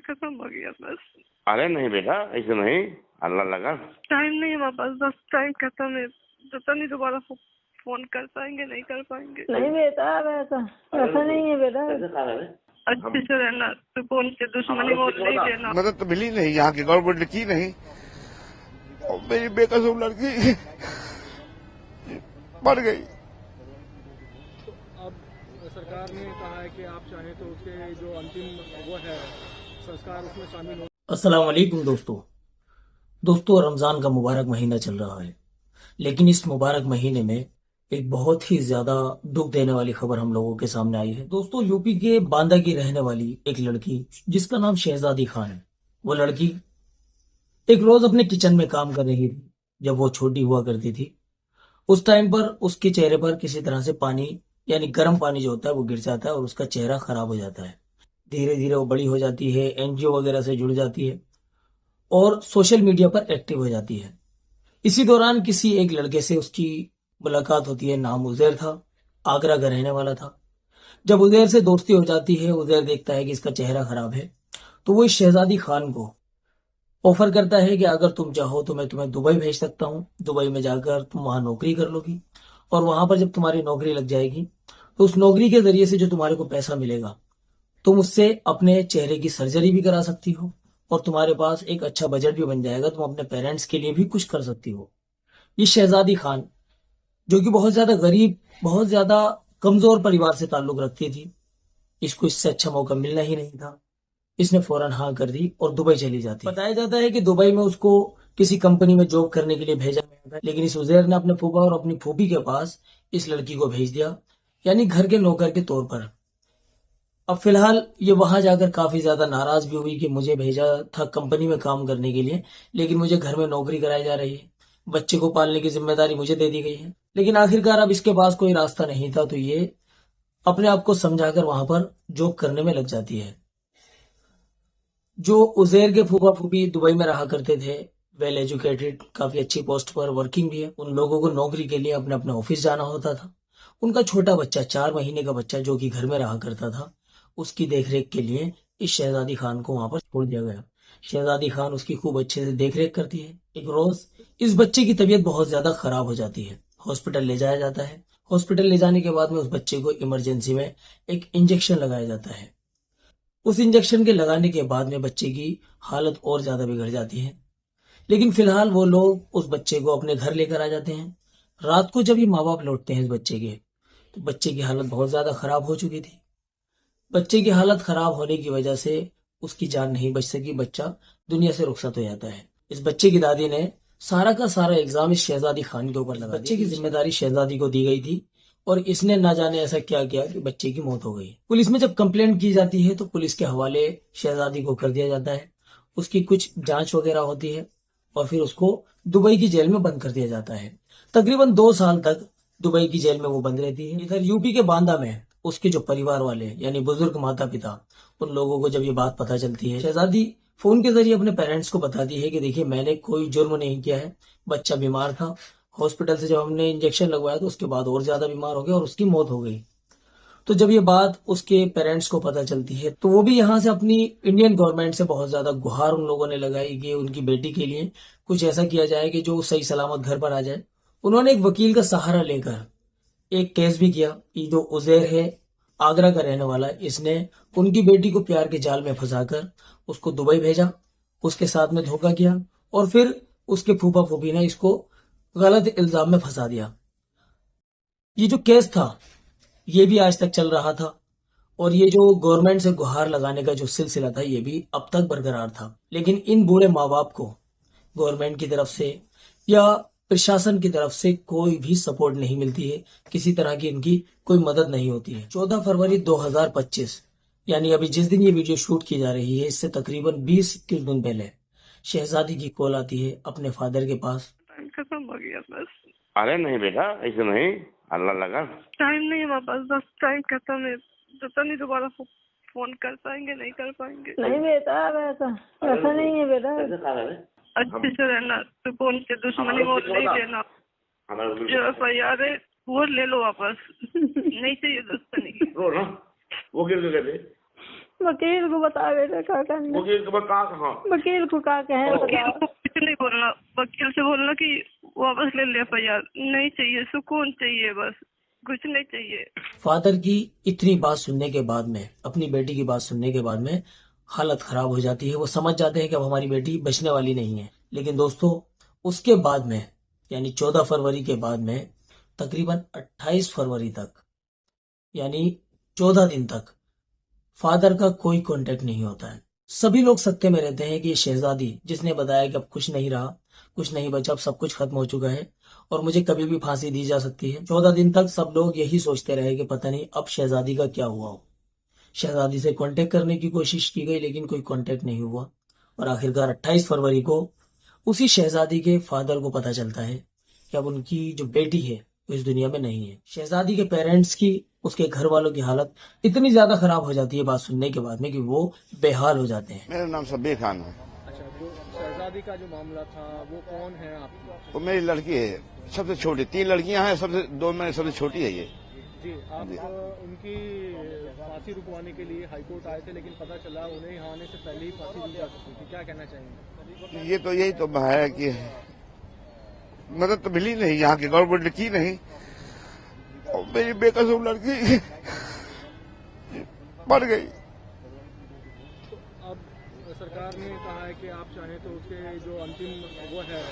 खत्म हो गया बस। अरे नहीं बेटा, ऐसे नहीं, अल्लाह लगा। टाइम नहीं है हमारे पास, बस टाइम खत्म है। पता नहीं दोबारा फोन कर पाएंगे नहीं कर पाएंगे। नहीं बेटा, ऐसा नहीं है बेटा। अच्छे से रहना, तो कौन से दुश्मनी मोल नहीं देना। मदद तो मिली नहीं, यहाँ की गवर्नमेंट की नहीं, और मेरी बेकसूर लड़की मर गई। अब सरकार ने कहा है कि आप चाहें तो उसके जो अंतिम वो है संस्कार उसमें शामिल हो। अस्सलाम वालेकुम दोस्तों, रमजान का मुबारक महीना चल रहा है, लेकिन इस मुबारक महीने में एक बहुत ही ज्यादा दुख देने वाली खबर हम लोगों के सामने आई है। दोस्तों, यूपी के बांदा की रहने वाली एक लड़की जिसका नाम शहजादी खान है, वो लड़की एक रोज अपने किचन में काम कर रही थी। जब वो छोटी हुआ करती थी, उस टाइम पर उसके चेहरे पर किसी तरह से पानी यानी गर्म पानी जो होता है वो गिर जाता है और उसका चेहरा खराब हो जाता है। धीरे धीरे वो बड़ी हो जाती है, एनजीओ वगैरह से जुड़ जाती है और सोशल मीडिया पर एक्टिव हो जाती है। इसी दौरान किसी एक लड़के से उसकी मुलाकात होती है। नाम उजैर था, आगरा का रहने वाला था। जब उजैर से दोस्ती हो जाती है, उजैर देखता है कि इसका चेहरा खराब है, तो वो इस शहजादी खान को ऑफर करता है कि अगर तुम चाहो तो मैं तुम्हें दुबई भेज सकता हूँ। दुबई में जाकर तुम वहां नौकरी कर लोगी और वहां पर जब तुम्हारी नौकरी लग जाएगी तो उस नौकरी के जरिए से जो तुम्हारे को पैसा मिलेगा, तुम उससे अपने चेहरे की सर्जरी भी करा सकती हो और तुम्हारे पास एक अच्छा बजट भी बन जाएगा। तुम अपने पेरेंट्स के लिए भी कुछ कर सकती हो। ये शहजादी खान, जो कि बहुत ज्यादा गरीब, बहुत ज्यादा कमजोर परिवार से ताल्लुक रखती थी, इसको इससे अच्छा मौका मिलना ही नहीं था। इसने फौरन हाँ कर दी और दुबई चली जाती है। बताया जाता है कि दुबई में उसको किसी कंपनी में जॉब करने के लिए भेजा गया था, लेकिन इस उजैर ने अपने फूफा और अपनी फूफी के पास इस लड़की को भेज दिया, यानी घर के नौकर के तौर पर। अब फिलहाल ये वहां जाकर काफी ज्यादा नाराज भी हुई कि मुझे भेजा था कंपनी में काम करने के लिए, लेकिन मुझे घर में नौकरी कराई जा रही है, बच्चे को पालने की जिम्मेदारी मुझे दे दी गई है। लेकिन आखिरकार अब इसके पास कोई रास्ता नहीं था, तो ये अपने आप को समझाकर वहां पर जॉब करने में लग जाती है। जो उजैर के फूफा फूफी दुबई में रहा करते थे, वेल एजुकेटेड, काफी अच्छी पोस्ट पर वर्किंग भी है, उन लोगों को नौकरी के लिए अपने अपने ऑफिस जाना होता था। उनका छोटा बच्चा, 4 महीने का बच्चा जो कि घर में रहा करता था, उसकी देखरेख के लिए इस शहजादी खान को वहां पर छोड़ दिया गया। शहजादी खान उसकी खूब अच्छे से देखरेख करती है। एक रोज इस बच्चे की तबीयत बहुत ज्यादा खराब हो जाती है, हॉस्पिटल ले जाया जाता है। हॉस्पिटल ले जाने के बाद में उस बच्चे को इमरजेंसी में एक इंजेक्शन लगाया जाता है। उस इंजेक्शन के लगाने के बाद में बच्चे की हालत और ज्यादा बिगड़ जाती है, लेकिन फिलहाल वो लोग उस बच्चे को अपने घर लेकर आ जाते हैं। रात को जब ये माँ बाप लौटते हैं इस बच्चे के, तो बच्चे की हालत बहुत ज्यादा खराब हो चुकी थी। बच्चे की हालत खराब होने की वजह से उसकी जान नहीं बच सकी, बच्चा दुनिया से रुखसत हो जाता है। इस बच्चे की दादी ने सारा का सारा इल्जाम इस शहजादी खान के ऊपर लगा। बच्चे की जिम्मेदारी शहजादी को दी गई थी और इसने ना जाने ऐसा क्या किया कि बच्चे की मौत हो गई। पुलिस में जब कंप्लेंट की जाती है तो पुलिस के हवाले शहजादी को कर दिया जाता है। उसकी कुछ जांच वगैरह होती है और फिर उसको दुबई की जेल में बंद कर दिया जाता है। तकरीबन 2 साल तक दुबई की जेल में वो बंद रहती है। इधर यूपी के बांदा में उसके जो परिवार वाले यानी बुजुर्ग माता पिता, उन लोगों को जब ये बात पता चलती है, शहजादी फोन के जरिए अपने पेरेंट्स को बताती है कि देखिए, मैंने कोई जुर्म नहीं किया है, बच्चा बीमार था, हॉस्पिटल से जब हमने इंजेक्शन लगवाया तो उसके बाद और ज्यादा बीमार हो गया और उसकी मौत हो गई। तो जब ये बात उसके पेरेंट्स को पता चलती है तो वो भी यहाँ से अपनी इंडियन गवर्नमेंट से बहुत ज्यादा गुहार उन लोगों ने लगाई कि उनकी बेटी के लिए कुछ ऐसा किया जाए कि जो सही सलामत घर पर आ जाए। उन्होंने एक वकील का सहारा लेकर एक केस भी किया कि जो उजैर है, आगरा का रहने वाला, इसने उनकी बेटी को प्यार के जाल में फंसाकर उसको दुबई भेजा, उसके साथ में धोखा किया और फिर उसके फूफा फूफी ने इसको गलत इल्जाम में फंसा दिया। ये जो केस था ये भी आज तक चल रहा था और ये जो गवर्नमेंट से गुहार लगाने का जो सिलसिला था ये भी अब तक बरकरार था। लेकिन इन बूढ़े माँ बाप को गवर्नमेंट की तरफ से या प्रशासन की तरफ से कोई भी सपोर्ट नहीं मिलती है, किसी तरह की इनकी कोई मदद नहीं होती है। 14 फरवरी 2025 यानी अभी जिस दिन ये वीडियो शूट की जा रही है, इससे तकरीबन 20-21 दिन पहले शहजादी की कॉल आती है अपने फादर के पास। टाइम खत्म हो गया बस। अरे नहीं बेटा, ऐसे नहीं, अल्लाह लगा। टाइम नहीं है हमारे पास, बस टाइम खत्म है। पता नहीं दोबारा फोन कर पाएंगे नहीं कर पाएंगे। नहीं बेटा, ऐसा नहीं है बेटा। अच्छे से रहना, तो कौन से दुश्मनी मोल नहीं देना। जो FIR है वो ले लो वापस। नहीं चाहिए दुश्मनी। वो गिर गए थे। वकील को बता बेटा क्या करना। वकील के बाद कहाँ वकील को क्या कहें वकील बताओ। को कुछ नहीं बोलना, वकील से बोलना कि वापस ले ले FIR। नहीं चाहिए, सुकून चाहिए, बस कुछ नहीं चाहिए। फादर की इतनी बात सुनने के बाद में, अपनी बेटी की बात सुनने के बाद में हालत खराब हो जाती है। वो समझ जाते हैं कि अब हमारी बेटी बचने वाली नहीं है। लेकिन दोस्तों उसके बाद में यानी 14 फरवरी के बाद में तकरीबन 28 फरवरी तक यानी 14 दिन तक फादर का कोई कांटेक्ट नहीं होता है। सभी लोग सत्य में रहते हैं कि ये शहजादी जिसने बताया कि अब कुछ नहीं रहा, कुछ नहीं बचा, अब सब कुछ खत्म हो चुका है और मुझे कभी भी फांसी दी जा सकती है। 14 दिन तक सब लोग यही सोचते रहे कि पता नहीं अब शहजादी का क्या हुआ हो। शहजादी से कांटेक्ट करने की कोशिश की गई लेकिन कोई कांटेक्ट नहीं हुआ और आखिरकार 28 फरवरी को उसी शहजादी के फादर को पता चलता है कि अब उनकी जो बेटी है वो इस दुनिया में नहीं है। शहजादी के पेरेंट्स की, उसके घर वालों की हालत इतनी ज्यादा खराब हो जाती है बात सुनने के बाद में कि वो बेहाल हो जाते हैं। मेरा नाम शब्बीर खान है। अच्छा, जो शहजादी का जो मामला था वो कौन है आपकी? वो मेरी लड़की है, सबसे छोटी। 3 लड़कियां हैं, दो में सबसे छोटी है ये। जी, आप उनकी फांसी रुकवाने के लिए हाईकोर्ट आए थे लेकिन पता चला उन्हें यहाँ आने से पहले ही फांसी दी जा सकती थी, क्या कहना चाहेंगे? ये तो यही तो है कि मदद तो मिली नहीं, यहाँ की गवर्नमेंट ने की नहीं और मेरी बेकसूर लड़की मर गई। अब सरकार ने कहा है कि आप चाहें तो उसके जो अंतिम वो है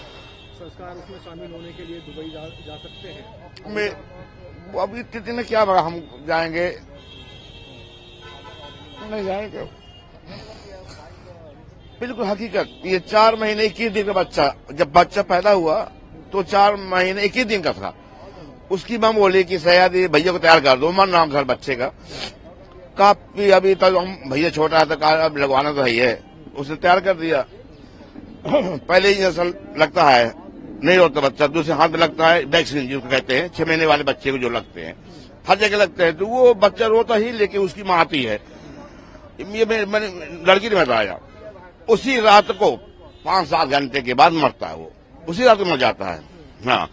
संस्कार उसमें शामिल होने के लिए दुबई जा सकते हैं। मैं अब इतने में क्या बड़ा हम जाएंगे, नहीं जाएंगे। बिल्कुल हकीकत, ये 4 महीने 21 दिन का बच्चा, जब बच्चा पैदा हुआ तो 4 महीने 21 दिन का था। उसकी मां बोली कि सयादी भैया को तैयार कर दो, उमर नाम था बच्चे का। काफी अभी तक हम भैया छोटा है तो कहा अब लगवाना तो है, उसने तैयार कर दिया। पहले ही ऐसा लगता है नहीं होता बच्चा, दूसरे हाथ में लगता है वैक्सीन जिसको कहते हैं, 6 महीने वाले बच्चे को जो लगते हैं, हर जगह लगते हैं, तो वो बच्चा रोता ही लेकिन उसकी मां आती है। ये मैंने लड़की ने बताया, उसी रात को 5-7 घंटे के बाद मरता है वो, उसी रात को मर जाता है। हाँ,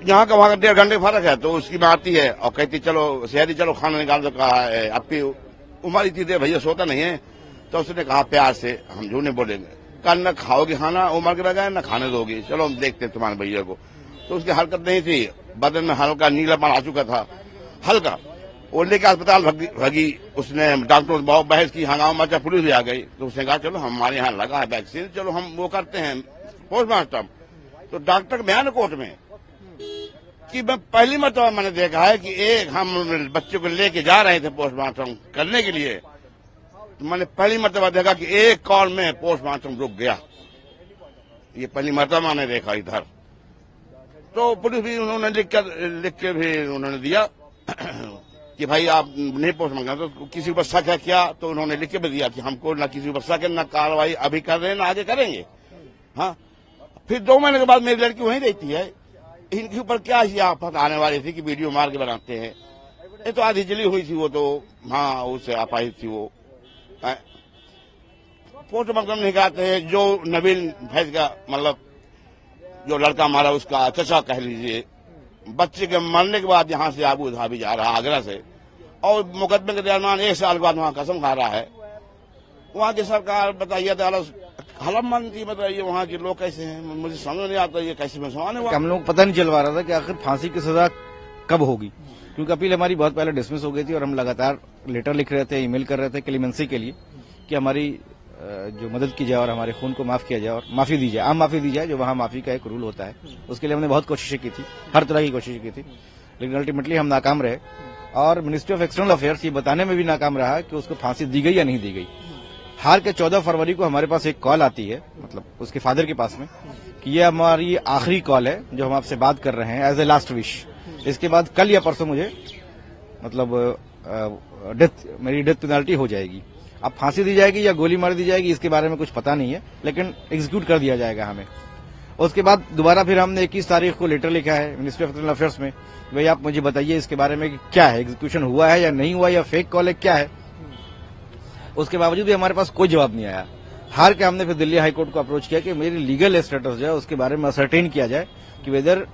यहाँ का वहां का 1.5 घंटे फर्क है, तो उसकी मां आती है और कहती चलो शहरी चलो खाना निकाल दो। कहा है आपकी उम्र इतनी देर भैया सोता नहीं है, तो उसने कहा प्यार से, हम झूठ नहीं बोलेंगे, कहा न खाओगे खाना उम्र के बगैर न खाने दोगी, चलो हम देखते हैं तुम्हारे भैया को। तो उसकी हरकत नहीं थी, बदन में हल्का नीलापन आ चुका था, हल्का। वो लेके अस्पताल भागी, उसने डॉक्टर बहुत बहस की, हंगामा मचा, पुलिस भी आ गई। तो उसने कहा चलो हमारे यहाँ लगा है वैक्सीन, चलो हम वो करते हैं पोस्टमार्टम। तो डॉक्टर बयान कोर्ट में कि मैं पहली मरतबा मैंने देखा है कि एक हम बच्चे को लेके जा रहे थे पोस्टमार्टम करने के लिए, तो मैंने पहली मरतबा देखा कि एक कॉल में पोस्टमार्टम रुक गया। ये पहली मरतबा मैंने देखा इधर। तो पुलिस भी उन्होंने लिख के भी उन्होंने दिया कि भाई आप नहीं पोस्टमार्टम, तो किसी पर शक है क्या, तो उन्होंने लिख के भी दिया कि हमको न किसी पर शक है, न कार्रवाई अभी कर रहे हैं न आगे करेंगे। हाँ, फिर 2 महीने के बाद मेरी लड़की वहीं रहती है। इनके ऊपर क्या ही आफत आने वाली थी कि वीडियो मार के बनाते हैं। ये तो आधी जली हुई थी वो, तो हाँ उससे आपाहित थी वो। पोस्टमार्टम नहीं कराते हैं। जो नबील फैज का मतलब जो लड़का मारा उसका चचा कह लीजिए, बच्चे के मरने के बाद यहाँ से आबू धाबी जा रहा आगरा से, और मुकदमे के दरमियान 1 साल बाद वहाँ कसम खा रहा है। वहाँ की सरकार बताइए, हलमंदी बताइए, वहाँ के लोग कैसे हैं, मुझे समझ नहीं आता ये कैसे में सवाल है। हम लोग पता नहीं चल पा रहा था कि आखिर फांसी की सजा कब होगी, क्योंकि अपील हमारी बहुत पहले डिसमिस हो गई थी और हम लगातार लेटर लिख रहे थे, ईमेल कर रहे थे क्लेमेंसी के लिए कि हमारी जो मदद की जाए और हमारे खून को माफ किया जाए और माफी दी जाए, आम माफी दी जाए, जो वहाँ माफी का एक रूल होता है। उसके लिए हमने बहुत कोशिशें की थी, हर तरह की कोशिश की थी, लेकिन अल्टीमेटली हम नाकाम रहे। और मिनिस्ट्री ऑफ एक्सटर्नल अफेयर्स ये बताने में भी नाकाम रहा कि उसको फांसी दी गई या नहीं दी गई। हाल के 14 फरवरी को हमारे पास एक कॉल आती है, मतलब उसके फादर के पास में, कि ये हमारी आखिरी कॉल है जो हम आपसे बात कर रहे हैं एज ए लास्ट विश। इसके बाद कल या परसों मुझे मतलब मेरी डेथ पेनल्टी हो जाएगी। अब फांसी दी जाएगी या गोली मार दी जाएगी इसके बारे में कुछ पता नहीं है, लेकिन एग्जीक्यूट कर दिया जाएगा हमें। उसके बाद दोबारा फिर हमने 21 तारीख को लेटर लिखा है मिनिस्ट्री ऑफ एक्सटर्नल अफेयर्स में, भाई आप मुझे बताइए इसके बारे में कि क्या है, एग्जीक्यूशन हुआ है या नहीं हुआ, या फेक कॉल है, क्या है। उसके बावजूद भी हमारे पास कोई जवाब नहीं आया। हार के हमने फिर दिल्ली हाईकोर्ट को अप्रोच किया कि मेरी लीगल स्टेटस जो है उसके बारे में असरटेन किया जाए कि वेदर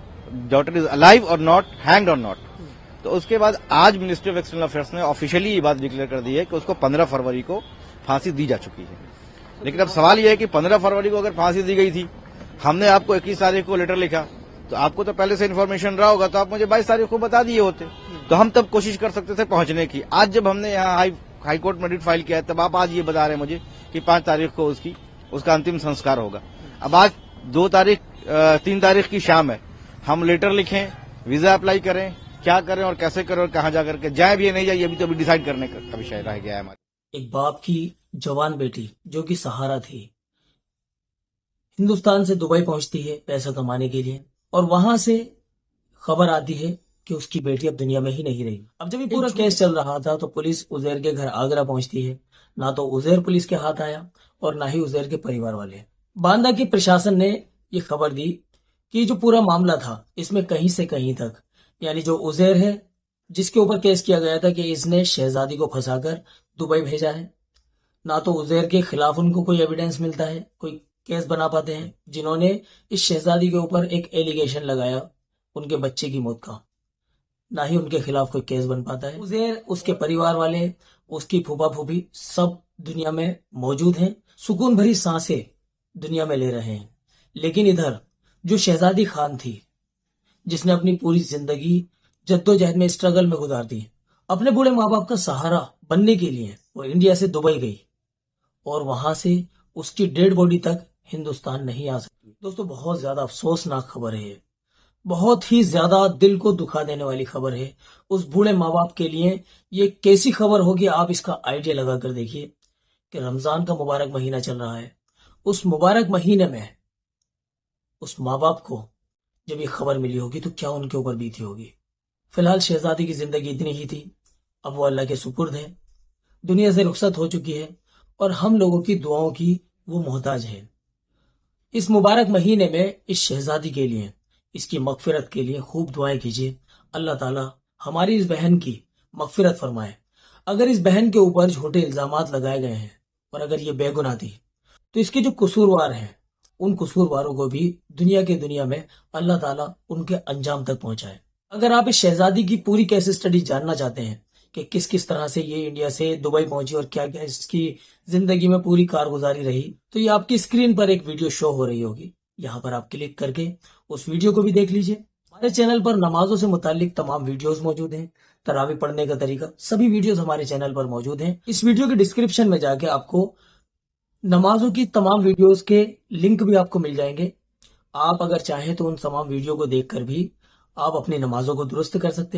डॉटर इज अलाइव और नॉट, हैंग्ड और नॉट। तो उसके बाद आज मिनिस्ट्री ऑफ एक्सटर्नल अफेयर्स ने ऑफिशियली ये बात डिक्लेयर कर दी है कि उसको 15 फरवरी को फांसी दी जा चुकी है। लेकिन अब सवाल यह है कि 15 फरवरी को अगर फांसी दी गई थी, हमने आपको 21 तारीख को लेटर लिखा, तो आपको तो पहले से इन्फॉर्मेशन रहा होगा, तो आप मुझे 22 तारीख को बता दिए होते, तो हम तब कोशिश कर सकते थे पहुंचने की। आज जब हमने यहाँ हाई कोर्ट में रिट फाइल किया है, तब आप आज ये बता रहे हैं मुझे कि 5 तारीख को उसका अंतिम संस्कार होगा। अब आज 3 तारीख की शाम है, हम लेटर लिखें, वीजा अप्लाई करें, क्या करें और कैसे करें और कहां जाकर के जाए भी या नहीं जाए, ये भी तो अभी डिसाइड करने का विषय रह गया है हमारे। एक बाप की जवान बेटी जो कि सहारा थी, हिंदुस्तान से दुबई पहुंचती है पैसा कमाने के लिए, और वहां से खबर आती है कि उसकी बेटी अब दुनिया में ही नहीं रही। अब जब ये पूरा केस चल रहा था तो पुलिस उजैर के घर आगरा पहुंचती है। ना तो उजैर पुलिस के हाथ आया और ना ही उजैर के परिवार वाले। बांदा के प्रशासन ने ये खबर दी कि जो पूरा मामला था इसमें कहीं से कहीं तक, यानी जो उजैर है जिसके ऊपर केस किया गया था कि इसने शहजादी को फंसाकर दुबई भेजा है, ना तो उजैर के खिलाफ उनको कोई एविडेंस मिलता है, कोई केस बना पाते हैं, जिन्होंने इस शहजादी के ऊपर एक एलिगेशन लगाया उनके बच्चे की मौत का, ना ही उनके खिलाफ कोई केस बन पाता है। उजैर, उसके परिवार वाले, उसकी फूफा फूफी सब दुनिया में मौजूद हैं, सुकून भरी सांसें दुनिया में ले रहे हैं। लेकिन इधर जो शहजादी खान थी, जिसने अपनी पूरी जिंदगी जद्दोजहद में, स्ट्रगल में गुजार दी, अपने बूढ़े माँ बाप का सहारा बनने के लिए वो इंडिया से दुबई गई और वहां से उसकी डेड बॉडी तक हिंदुस्तान नहीं आ सकती। दोस्तों, बहुत ज्यादा अफसोसनाक खबर है, बहुत ही ज्यादा दिल को दुखा देने वाली खबर है उस बूढ़े माँ बाप के लिए। ये कैसी खबर होगी, आप इसका आइडिया लगा कर देखिए कि रमजान का मुबारक महीना चल रहा है, उस मुबारक महीने में उस माँ बाप को जब ये खबर मिली होगी तो क्या उनके ऊपर बीती होगी। फिलहाल शहजादी की जिंदगी इतनी ही थी, अब वो अल्लाह के सुपुर्द है, दुनिया से रुखसत हो चुकी है और हम लोगों की दुआओं की वो मोहताज है। इस मुबारक महीने में इस शहजादी के लिए, इसकी मगफिरत के लिए खूब दुआएं कीजिए। अल्लाह ताला हमारी इस बहन की मगफिरत फरमाए। अगर इस बहन के ऊपर झूठे इल्जामात लगाए गए हैं और अगर ये बेगुनाह थी, तो इसके जो कसूरवार हैं उन कसूरवारों को भी दुनिया में अल्लाह ताला उनके अंजाम तक पहुंचाए। अगर आप इस शहजादी की पूरी केस स्टडी जानना चाहते हैं कि किस किस तरह से ये इंडिया से दुबई पहुंची और क्या क्या इसकी जिंदगी में पूरी कारगुजारी रही, तो ये आपकी स्क्रीन पर एक वीडियो शो हो रही होगी, यहाँ पर आप क्लिक करके उस वीडियो को भी देख लीजिए। हमारे चैनल पर नमाजों से मुतालिक तमाम वीडियोस मौजूद हैं, तरावी पढ़ने का तरीका, सभी वीडियोस हमारे चैनल पर मौजूद हैं। इस वीडियो के डिस्क्रिप्शन में जाके आपको नमाजों की तमाम वीडियोस के लिंक भी आपको मिल जाएंगे। आप अगर चाहें तो उन तमाम वीडियो को देखकर भी आप अपनी नमाजों को दुरुस्त कर सकते हैं।